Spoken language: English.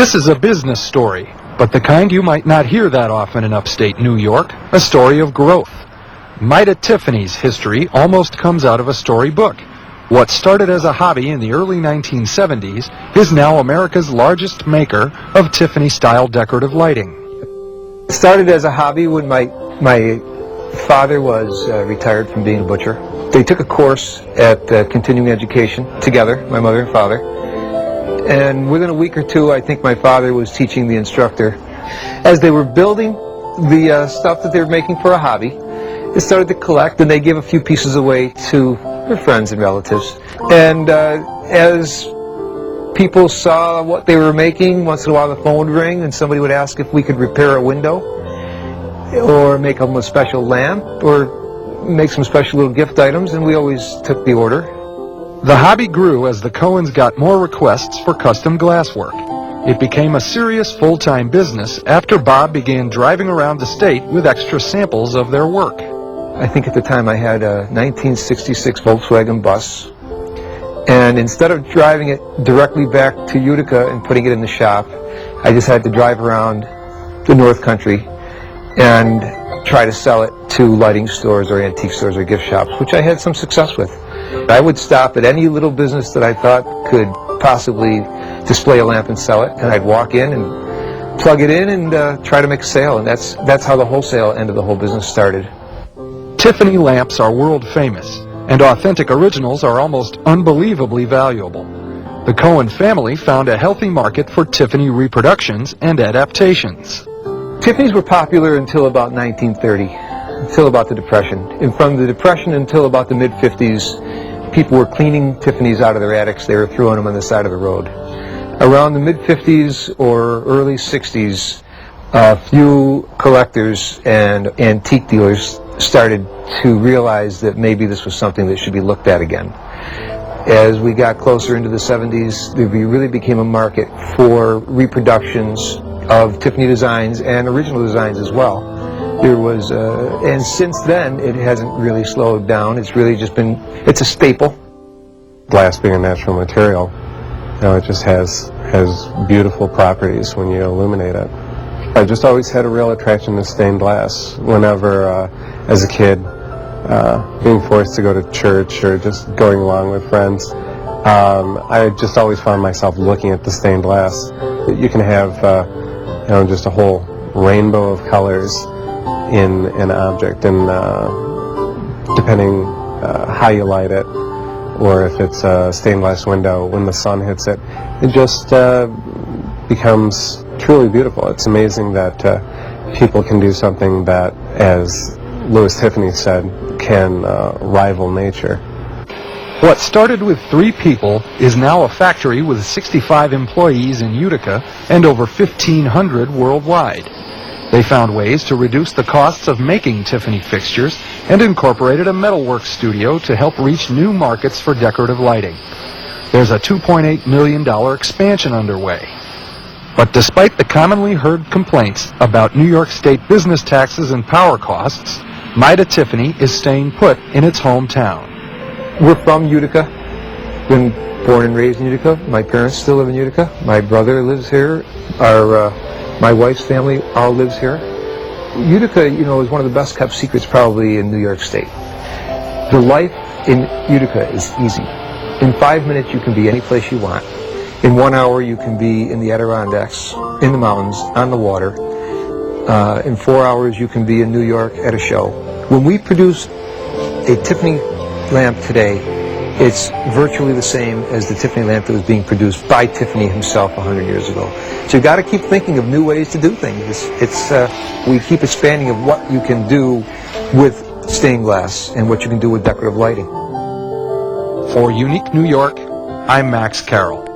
This is a business story, but the kind you might not hear that often in upstate New York, a story of growth. Meyda Tiffany's history almost comes out of a storybook. What started as a hobby in the early 1970s is now America's largest maker of Tiffany-style decorative lighting. It started as a hobby when my father was retired from being a butcher. They took a course at continuing education together, my mother and father. And within a week or two, I think my father was teaching the instructor. As they were building the stuff that they were making for a hobby, they started to collect, and they gave a few pieces away to their friends and relatives. And as people saw what they were making, once in a while the phone would ring and somebody would ask if we could repair a window or make them a special lamp or make some special little gift items, and we always took the order. The hobby grew as the Cohens got more requests for custom glasswork. It became a serious full-time business after Bob began driving around the state with extra samples of their work. I think at the time I had a 1966 Volkswagen bus, and instead of driving it directly back to Utica and putting it in the shop, I just had to drive around the North Country and try to sell it to lighting stores or antique stores or gift shops, which I had some success with. I would stop at any little business that I thought could possibly display a lamp and sell it, and I'd walk in and plug it in and try to make a sale, and that's how the wholesale end of the whole business started. Tiffany lamps are world famous, and authentic originals are almost unbelievably valuable. The Cohen family found a healthy market for Tiffany reproductions and adaptations. Tiffany's were popular until about 1930, until about the Depression. And from the Depression until about the mid-50s, people were cleaning Tiffany's out of their attics. They were throwing them on the side of the road. Around the mid-50s or early 60s, a few collectors and antique dealers started to realize that maybe this was something that should be looked at again. As we got closer into the 70s, there really became a market for reproductions of Tiffany designs and original designs as well. There was, and since then, it hasn't really slowed down. It's really just been, it's a staple. Glass being a natural material, you know, it just has beautiful properties when you illuminate it. I just always had a real attraction to stained glass. Whenever, as a kid, being forced to go to church or just going along with friends, I just always found myself looking at the stained glass. You can have, you know, just a whole rainbow of colors in an object, and depending how you light it, or if it's a stained glass window, when the sun hits it, it just becomes truly beautiful. It's amazing that people can do something that, as Louis Tiffany said, can rival nature. What started with 3 people is now a factory with 65 employees in Utica and over 1,500 worldwide. They found ways to reduce the costs of making Tiffany fixtures and incorporated a metalwork studio to help reach new markets for decorative lighting. There's a $2.8 million expansion underway. But despite the commonly heard complaints about New York State business taxes and power costs, Meyda Tiffany is staying put in its hometown. We're from Utica. Been born and raised in Utica. My parents still live in Utica. My brother lives here. My wife's family all lives here. Utica, you know, is one of the best kept secrets probably in New York State. The life in Utica is easy. In 5 minutes you can be any place you want. In 1 hour you can be in the Adirondacks, in the mountains, on the water. In 4 hours you can be in New York at a show. When we produce a Tiffany lamp today, it's virtually the same as the Tiffany lamp that was being produced by Tiffany himself 100 years ago. So you've got to keep thinking of new ways to do things. We keep expanding of what you can do with stained glass and what you can do with decorative lighting. For Unique New York, I'm Max Carroll.